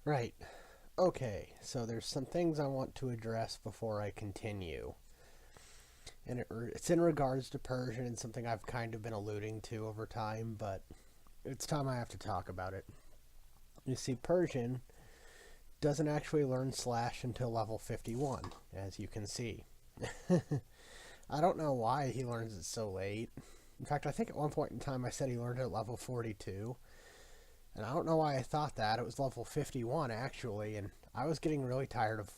Right. Okay, so there's some things I want to address before I continue. And it's in regards to Persian and something I've kind of been alluding to over time, but it's time I have to talk about it. You see, Persian doesn't actually learn Slash until level 51, as you can see. I don't know why he learns it so late. In fact, I think at one point in time I said he learned it at level 42. And I don't know why I thought that. It was level 51, actually, and I was getting really tired of,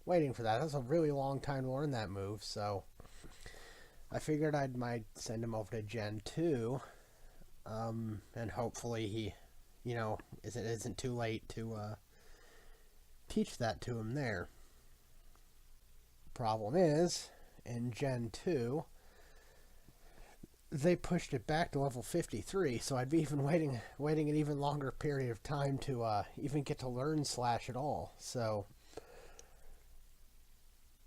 waiting for that. That was a really long time to learn that move, so I figured I might send him over to Gen 2, and hopefully he, isn't too late to teach that to him there. Problem is, in Gen 2, they pushed it back to level 53, so I'd be even waiting an even longer period of time to even get to learn Slash at all. So,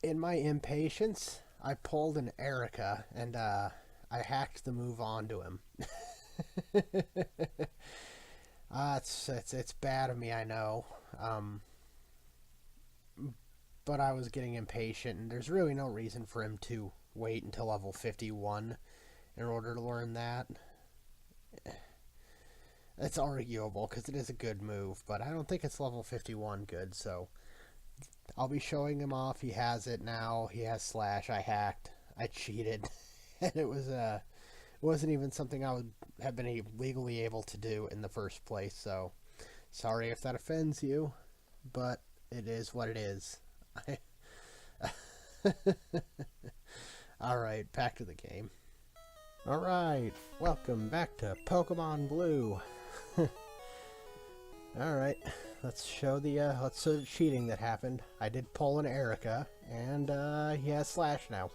in my impatience, I pulled an Erika, and I hacked the move onto him. It's bad of me, I know. But I was getting impatient, and there's really no reason for him to wait until level 51 in order to learn that. It's arguable because it is a good move, but I don't think it's level 51 good, so I'll be showing him off. He has it now. He has Slash. I hacked. I cheated. And it wasn't even something I would have been legally able to do in the first place, so sorry if that offends you, but it is what it is. Alright, back to the game. Alright, welcome back to Pokemon Blue. Alright, let's show the cheating that happened. I did pull an Erika, and he has Slash now.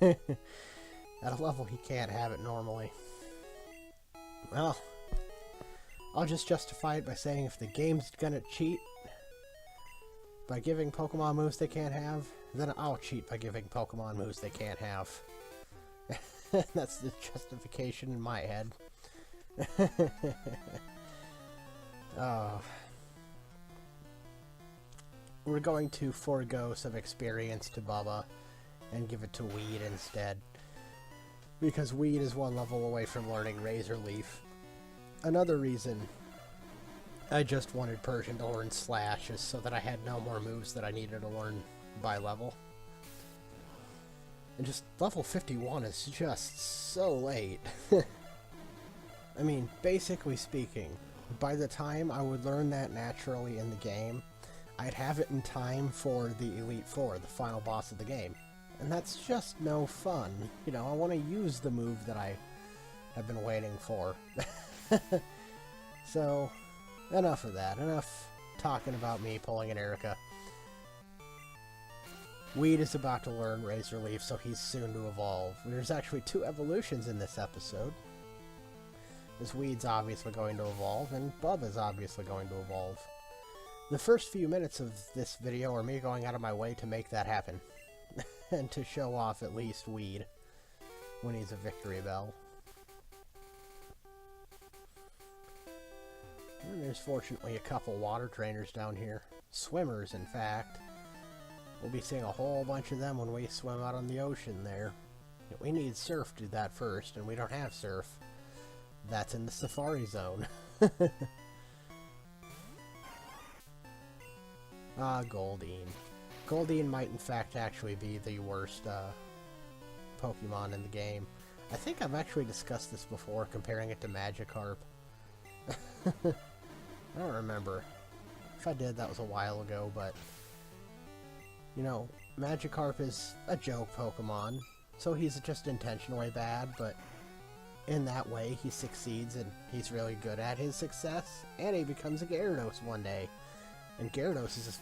At a level he can't have it normally. Well, I'll just justify it by saying if the game's gonna cheat by giving Pokemon moves they can't have, then I'll cheat by giving Pokemon moves they can't have. That's the justification in my head. We're going to forego some experience to Bubba and give it to Weed instead, because Weed is one level away from learning Razor Leaf. Another reason I just wanted Persian to learn Slash is so that I had no more moves that I needed to learn by level. And just level 51 is just so late. I mean, basically speaking, by the time I would learn that naturally in the game, I'd have it in time for the Elite Four, the final boss of the game. And that's just no fun. I want to use the move that I have been waiting for. So, enough of that. Enough talking about me pulling an Erika. Weed is about to learn Razor Leaf, so he's soon to evolve. There's actually 2 evolutions in this episode. This Weed's obviously going to evolve, and Bubba's obviously going to evolve. The first few minutes of this video are me going out of my way to make that happen. And to show off at least Weed when he's a Victory Bell. And there's fortunately a couple water trainers down here. Swimmers, in fact. We'll be seeing a whole bunch of them when we swim out on the ocean there. We need Surf to do that first, and we don't have Surf. That's in the Safari Zone. Goldeen. Goldeen might in fact actually be the worst Pokemon in the game. I think I've actually discussed this before, comparing it to Magikarp. I don't remember. If I did, that was a while ago, but Magikarp is a joke Pokemon, so he's just intentionally bad, but in that way he succeeds and he's really good at his success, and he becomes a Gyarados one day. And Gyarados is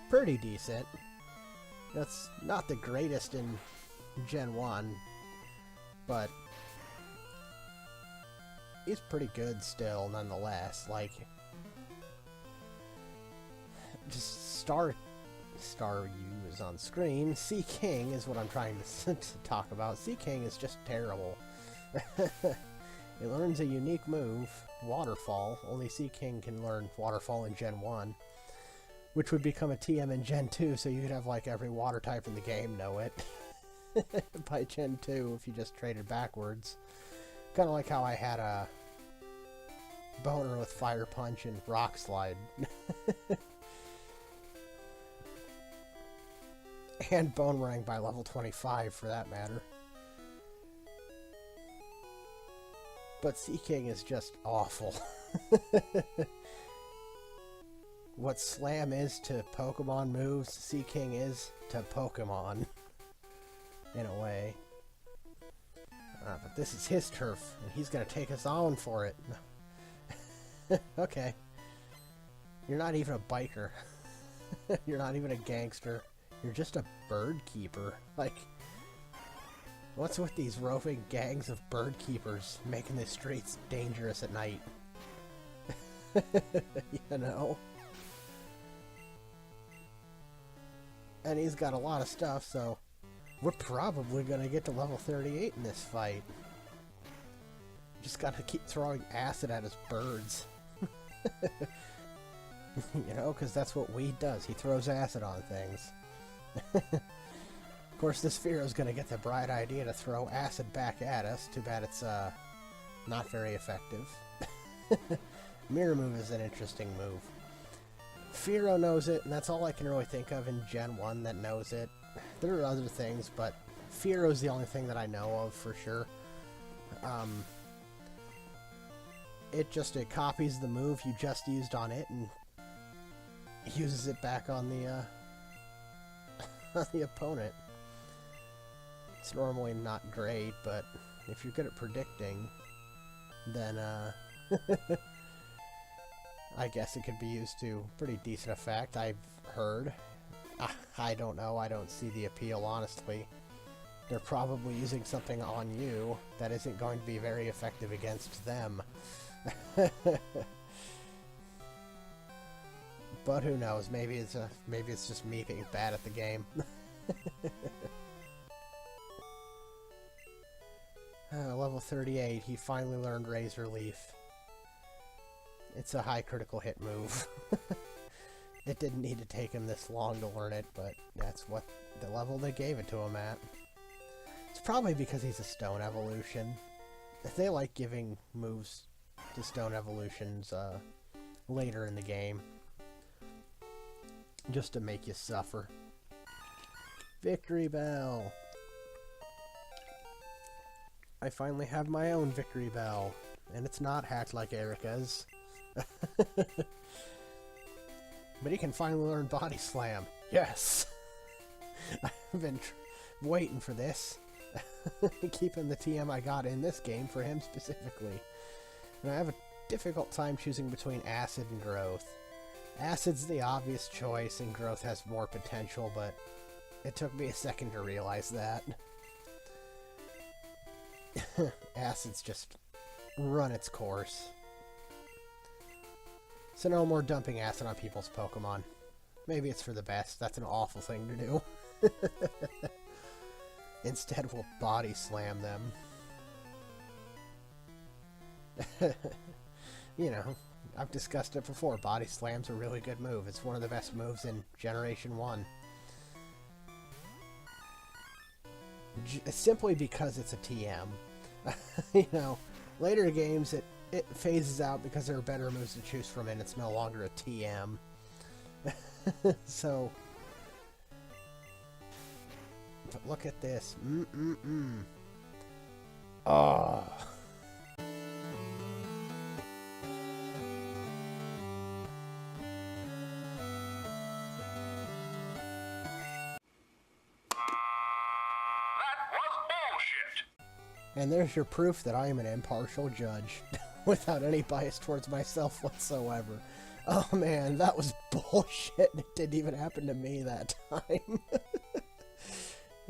pretty decent. That's not the greatest in Gen 1, but he's pretty good still nonetheless. Like, just Star U is on screen. Sea King is what I'm trying to talk about. Sea King is just terrible. It learns a unique move, Waterfall. Only Sea King can learn Waterfall in Gen 1. Which would become a TM in Gen 2, so you could have like every water type in the game know it. By Gen 2, if you just traded backwards. Kind of like how I had a Boner with Fire Punch and Rock Slide. And Boomerang by level 25, for that matter. But Sea King is just awful. What Slam is to Pokemon moves, Sea King is to Pokemon. In a way. But this is his turf, and he's gonna take us on for it. Okay. You're not even a biker. You're not even a gangster. You're just a bird keeper. Like, what's with these roving gangs of bird keepers making the streets dangerous at night? You know? And he's got a lot of stuff, so we're probably gonna get to level 38 in this fight. Just gotta keep throwing acid at his birds. You know, because that's what Weed does. He throws acid on things. Of course, this Fearo's gonna get the bright idea to throw acid back at us. Too bad it's not very effective. Mirror Move is an interesting move. Fearo knows it, and that's all I can really think of in Gen 1 that knows it. There are other things, but Fearo's the only thing that I know of for sure. It copies the move you just used on it and uses it back on the on the opponent. It's normally not great, but if you're good at predicting, then I guess it could be used to pretty decent effect, I've heard. I don't know, I don't see the appeal, honestly. They're probably using something on you that isn't going to be very effective against them. But who knows, maybe it's just me being bad at the game. Level 38, he finally learned Razor Leaf. It's a high critical hit move. It didn't need to take him this long to learn it, but that's what the level they gave it to him at. It's probably because he's a Stone Evolution. They like giving moves to Stone Evolutions later in the game. Just to make you suffer. Victory Bell! I finally have my own Victory Bell. And it's not hacked like Erika's. But he can finally learn Body Slam. Yes! I've been waiting for this. Keeping the TM I got in this game for him specifically. And I have a difficult time choosing between Acid and Growth. Acid's the obvious choice, and Growth has more potential, but it took me a second to realize that. Acid's just run its course. So no more dumping acid on people's Pokemon. Maybe it's for the best. That's an awful thing to do. Instead, we'll Body Slam them. You know, I've discussed it before. Body Slam's a really good move. It's one of the best moves in Generation 1. Simply because it's a TM. You know, later games it phases out because there are better moves to choose from and it's no longer a TM. So, but look at this. Oh. And there's your proof that I am an impartial judge, without any bias towards myself whatsoever. Oh man, that was bullshit. It didn't even happen to me that time.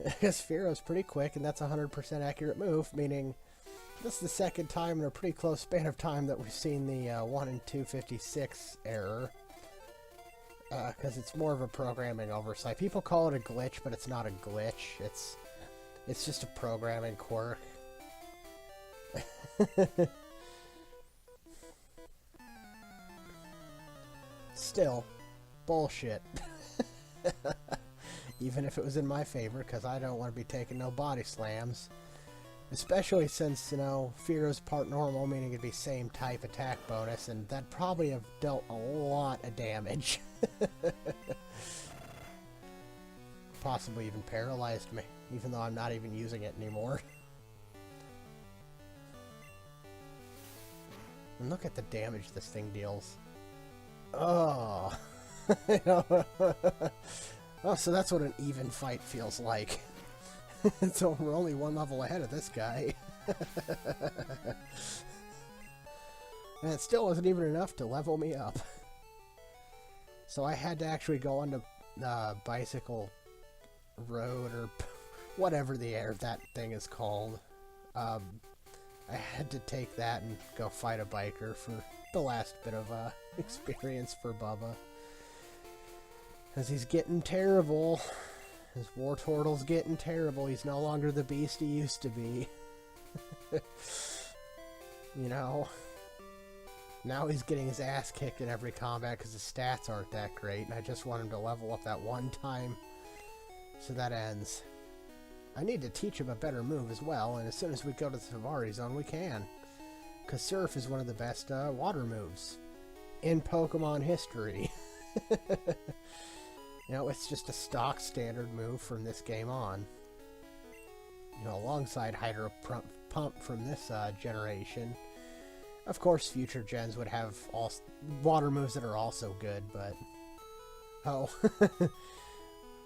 Because Fearo's pretty quick, and that's a 100% accurate move, meaning this is the second time in a pretty close span of time that we've seen the 1 in 256 error. Because it's more of a programming oversight. People call it a glitch, but it's not a glitch. It's just a programming quirk. Still, bullshit. Even if it was in my favor, because I don't want to be taking no body slams. Especially since, you know, Fearo's part normal, meaning it'd be same type attack bonus, and that'd probably have dealt a lot of damage. Possibly even paralyzed me, even though I'm not even using it anymore. And look at the damage this thing deals. Oh. Oh, so that's what an even fight feels like. So we're only one level ahead of this guy. And it still wasn't even enough to level me up. So I had to actually go on the bicycle road, or whatever that thing is called. I had to take that and go fight a biker for the last bit of experience for Bubba. Because he's getting terrible. His Wartortle's getting terrible. He's no longer the beast he used to be. You know? Now he's getting his ass kicked in every combat because his stats aren't that great. And I just want him to level up that one time. So that ends. I need to teach him a better move as well. And as soon as we go to the Savari Zone, we can. Because Surf is one of the best water moves in Pokemon history. You know, it's just a stock standard move from this game on. You know, alongside Hydro Pump from this generation. Of course, future gens would have all water moves that are also good, but... Oh.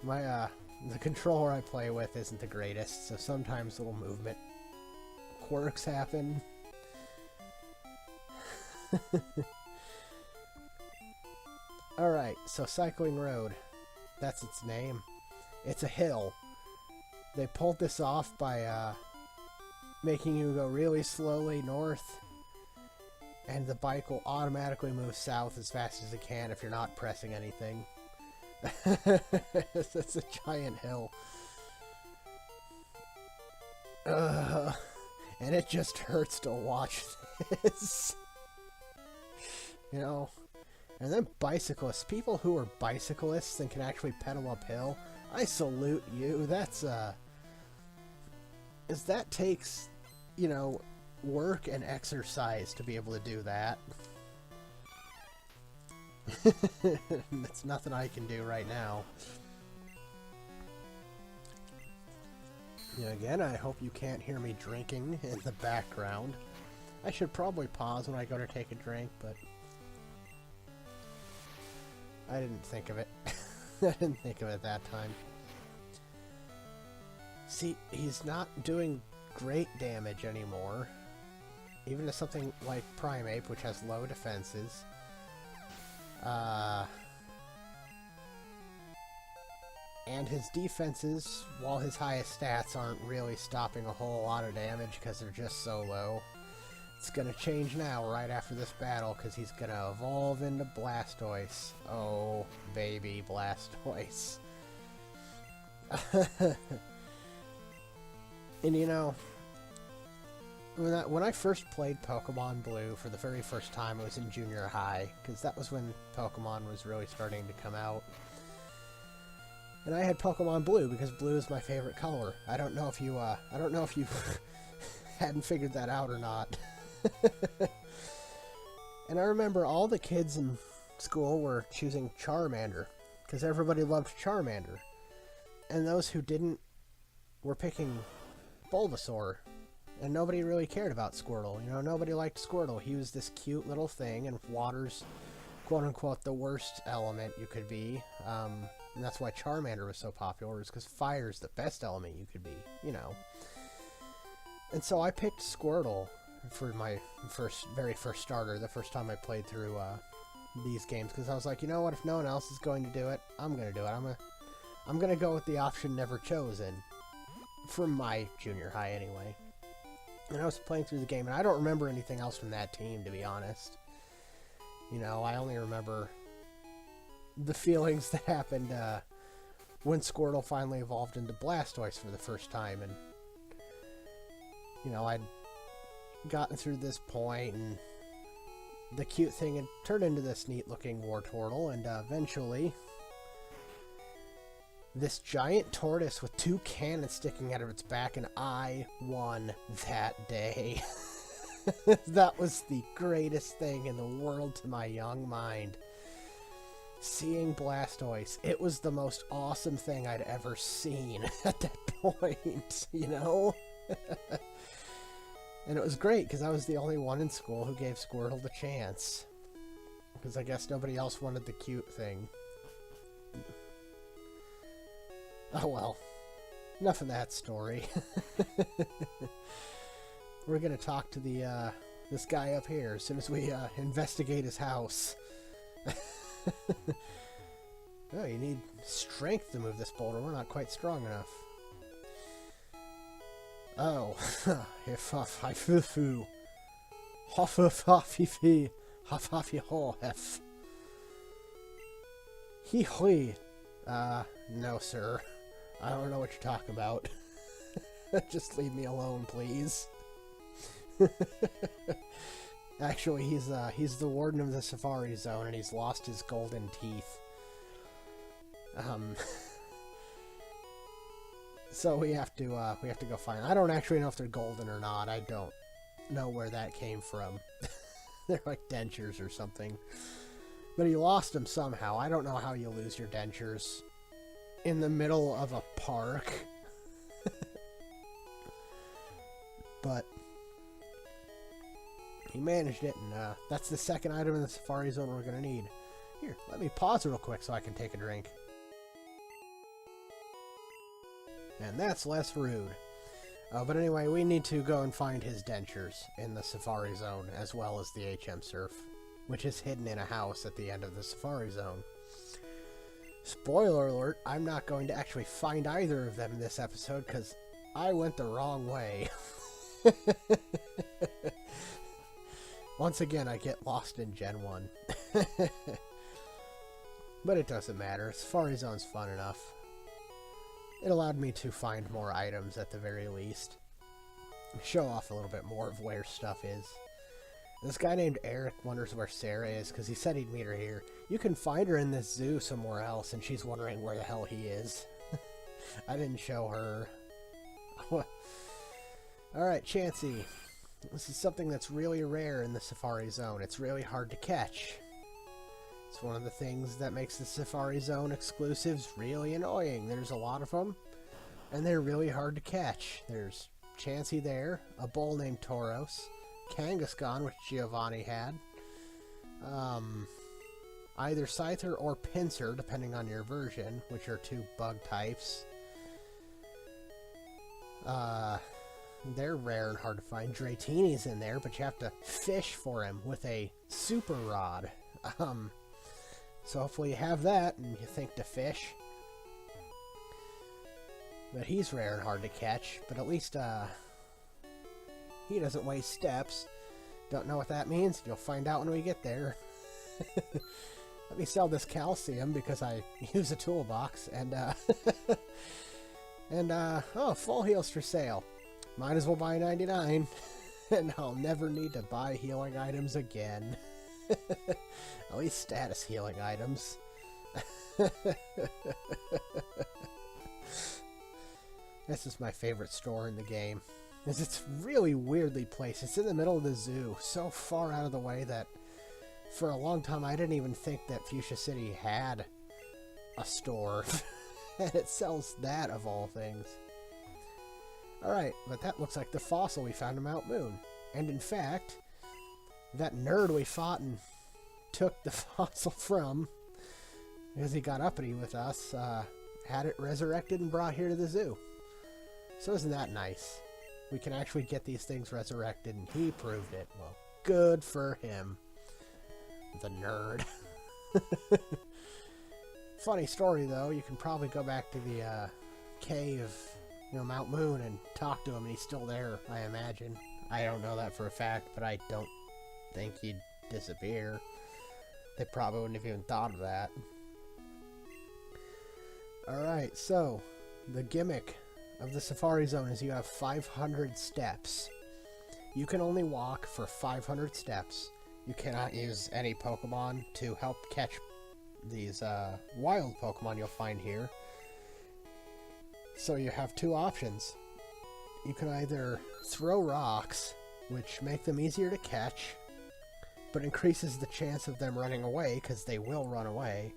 The controller I play with isn't the greatest, so sometimes little movement quirks happen. Alright, so Cycling Road. That's its name. It's a hill. They pulled this off by making you go really slowly north, and the bike will automatically move south as fast as it can if you're not pressing anything. It's a giant hill. And it just hurts to watch this. You know? And then bicyclists, people who are bicyclists and can actually pedal uphill, I salute you. That's, that takes, you know, work and exercise to be able to do that. That's nothing I can do right now. You know, again, I hope you can't hear me drinking in the background. I should probably pause when I go to take a drink, but... I didn't think of it. I didn't think of it that time. See, he's not doing great damage anymore. Even to something like Primeape, which has low defenses. And his defenses, while his highest stats, aren't really stopping a whole lot of damage because they're just so low. It's gonna change now, right after this battle, because he's gonna evolve into Blastoise. Oh, baby Blastoise. And you know, when I first played Pokemon Blue for the very first time, it was in junior high, because that was when Pokemon was really starting to come out. And I had Pokemon Blue because blue is my favorite color. I don't know if you hadn't figured that out or not. And I remember all the kids in school were choosing Charmander because everybody loved Charmander, and those who didn't were picking Bulbasaur, and nobody really cared about Squirtle. You know, nobody liked Squirtle. He was this cute little thing, and water's quote-unquote the worst element you could be, and that's why Charmander was so popular, is because fire's the best element you could be, you know. And so I picked Squirtle for my very first starter, the first time I played through these games, because I was like, you know what, if no one else is going to do it, I'm going to do it. I'm gonna go with the option never chosen, from my junior high anyway. And I was playing through the game, and I don't remember anything else from that team, to be honest. You know, I only remember the feelings that happened when Squirtle finally evolved into Blastoise for the first time, and you know, gotten through this point, and the cute thing had turned into this neat-looking Wartortle, and eventually, this giant tortoise with 2 cannons sticking out of its back, and I won that day. That was the greatest thing in the world to my young mind. Seeing Blastoise, it was the most awesome thing I'd ever seen at that point, you know? And it was great, because I was the only one in school who gave Squirtle the chance. Because I guess nobody else wanted the cute thing. Oh well. Enough of that story. We're gonna talk to the, this guy up here as soon as we, investigate his house. Oh, you need strength to move this boulder. We're not quite strong enough. Oh, if I foo Hoffifi Hoffifi He hui. No, sir. I don't know what you're talking about. Just leave me alone, please. Actually, he's the warden of the Safari Zone, and he's lost his golden teeth. So we have to go find. I don't actually know if they're golden or not. I don't know where that came from. They're like dentures or something. But he lost them somehow. I don't know how you lose your dentures in the middle of a park. But he managed it, and that's the second item in the Safari Zone we're going to need. Here, let me pause real quick so I can take a drink. And that's less rude. But anyway, we need to go and find his dentures in the Safari Zone, as well as the HM Surf, which is hidden in a house at the end of the Safari Zone. Spoiler alert, I'm not going to actually find either of them in this episode, because I went the wrong way. Once again, I get lost in Gen 1. But it doesn't matter. Safari Zone's fun enough. It allowed me to find more items at the very least. Show off a little bit more of where stuff is. This guy named Eric wonders where Sarah is because he said he'd meet her here. You can find her in this zoo somewhere else, and she's wondering where the hell he is. I didn't show her. Alright, Chansey. This is something that's really rare in the Safari Zone. It's really hard to catch. It's one of the things that makes the Safari Zone exclusives really annoying. There's a lot of them, and they're really hard to catch. There's Chansey there, a bull named Tauros, Kangaskhan, which Giovanni had, either Scyther or Pinsir, depending on your version, which are 2 bug types. They're rare and hard to find. Dratini's in there, but you have to fish for him with a super rod. So hopefully you have that and you think to fish. But he's rare and hard to catch, but at least he doesn't waste steps. Don't know what that means? You'll find out when we get there. Let me sell this calcium because I use a toolbox, and oh, full heals for sale. Might as well buy 99, and I'll never need to buy healing items again. At least status healing items. This is my favorite store in the game. Because it's really weirdly placed. It's in the middle of the zoo, so far out of the way that for a long time I didn't even think that Fuchsia City had a store. And it sells that of all things. Alright, but that looks like the fossil we found in Mount Moon. And in fact, that nerd we fought and took the fossil from, because he got uppity with us, had it resurrected and brought here to the zoo. So isn't that nice? We can actually get these things resurrected, and he proved it. Well, good for him. The nerd. Funny story, though. You can probably go back to the cave, Mount Moon, and talk to him, and he's still there, I imagine. I don't know that for a fact, but I don't think he'd disappear. They probably wouldn't have even thought of that. Alright, so the gimmick of the Safari Zone is you have 500 steps. You can only walk for 500 steps. You cannot use any Pokemon to help catch these wild Pokemon you'll find here. So you have two options. You can either throw rocks, which make them easier to catch, but increases the chance of them running away, because they will run away.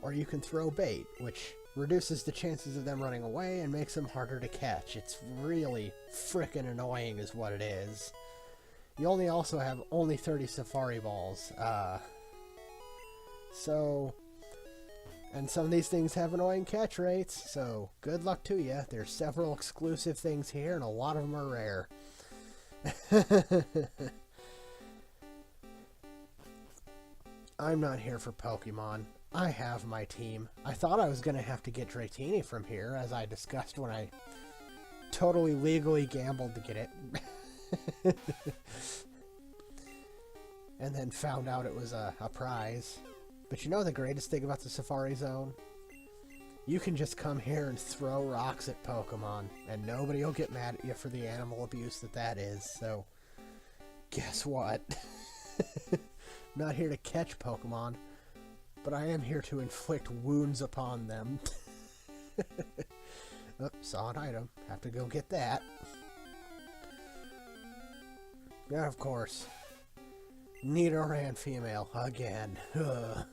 Or you can throw bait, which reduces the chances of them running away and makes them harder to catch. It's really frickin' annoying is what it is. You also have 30 Safari Balls. And some of these things have annoying catch rates, so good luck to you. There's several exclusive things here, and a lot of them are rare. I'm not here for Pokemon. I have my team. I thought I was going to have to get Dratini from here, as I discussed when I totally legally gambled to get it. And then found out it was a prize. But you know the greatest thing about the Safari Zone? You can just come here and throw rocks at Pokemon, and nobody will get mad at you for the animal abuse that is, so guess what? I'm not here to catch Pokemon, but I am here to inflict wounds upon them. Oh, saw an item. Have to go get that. And of course, Nidoran female again. Ugh.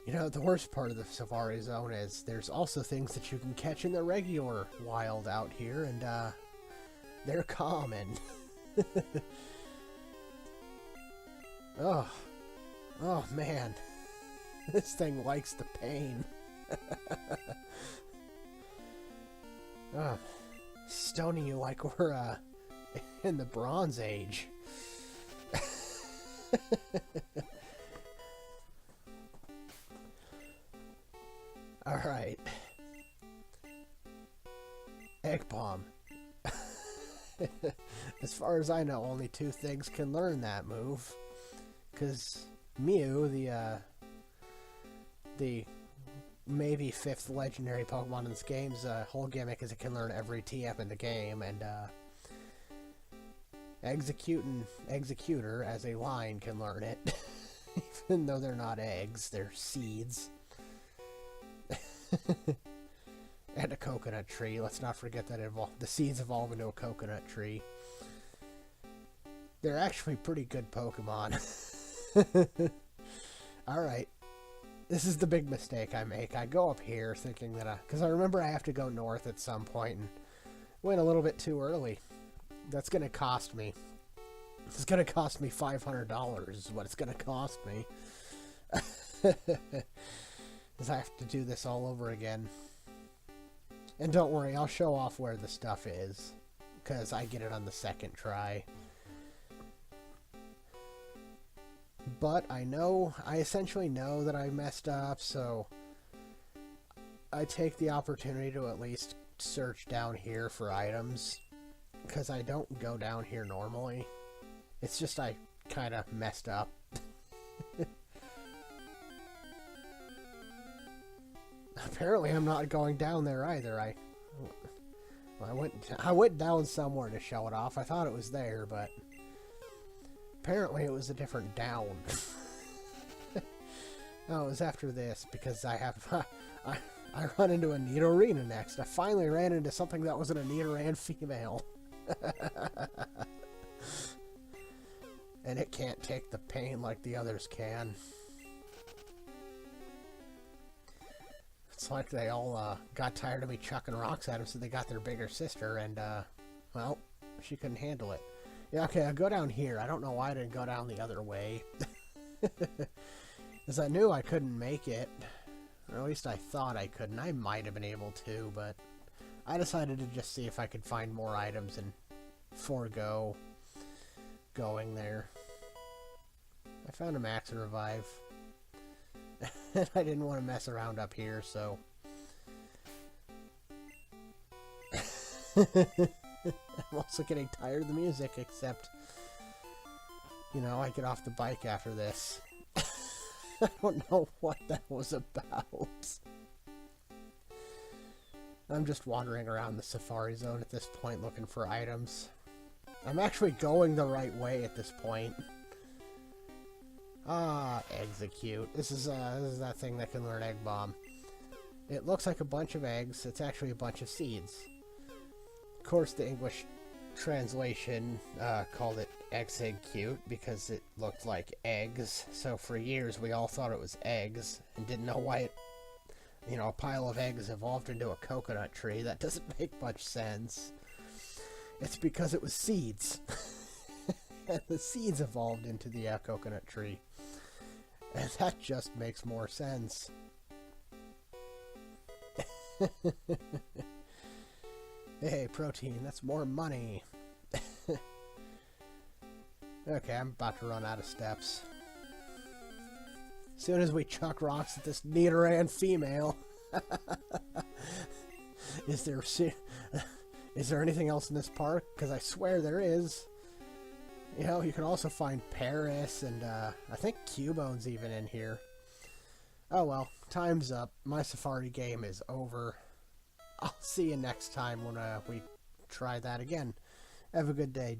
You know, the worst part of the Safari Zone is there's also things that you can catch in the regular wild out here, and they're common. Oh man, this thing likes the pain. Stoning you like we're in the Bronze Age. Alright. Egg Bomb. As far as I know, only two things can learn that move. Because Mew, the maybe fifth legendary Pokemon in this game's whole gimmick is it can learn every TM in the game, and Executor as a line can learn it. Even though they're not eggs, they're seeds. And a coconut tree. Let's not forget that the seeds evolve into a coconut tree. They're actually pretty good Pokemon. Alright. This is the big mistake I make. I go up here thinking that because I remember I have to go north at some point and went a little bit too early. That's going to cost me. It's going to cost me $500 is what it's going to cost me. Because I have to do this all over again. And don't worry, I'll show off where the stuff is. Because I get it on the second try. But I essentially know that I messed up, so I take the opportunity to at least search down here for items. Because I don't go down here normally. It's just I kind of messed up. Apparently I'm not going down there either. I went down somewhere to show it off. I thought it was there, but apparently it was a different down. No, it was after this, because I run into a Nidorina next. I finally ran into something that wasn't a Nidoran female. And it can't take the pain like the others can. It's like they all got tired of me chucking rocks at them, so they got their bigger sister, and, well, she couldn't handle it. Yeah, okay, I'll go down here. I don't know why I didn't go down the other way. Because I knew I couldn't make it. Or at least I thought I couldn't. I might have been able to, but I decided to just see if I could find more items and forego going there. I found a Max Revive. And I didn't want to mess around up here, so... I'm also getting tired of the music, except... You know, I get off the bike after this. I don't know what that was about. I'm just wandering around the Safari Zone at this point looking for items. I'm actually going the right way at this point. Ah, execute. This is that thing that can learn Egg Bomb. It looks like a bunch of eggs. It's actually a bunch of seeds. Of course, the English translation called it execute because it looked like eggs. So for years, we all thought it was eggs and didn't know why it, a pile of eggs evolved into a coconut tree. That doesn't make much sense. It's because it was seeds. And the seeds evolved into the coconut tree. And that just makes more sense. Hey, protein, that's more money. Okay, I'm about to run out of steps. As soon as we chuck rocks at this Nidoran female. Is there anything else in this park? Because I swear there is. You can also find Paris and I think Cubone's even in here. Oh well, time's up. My safari game is over. I'll see you next time when we try that again. Have a good day.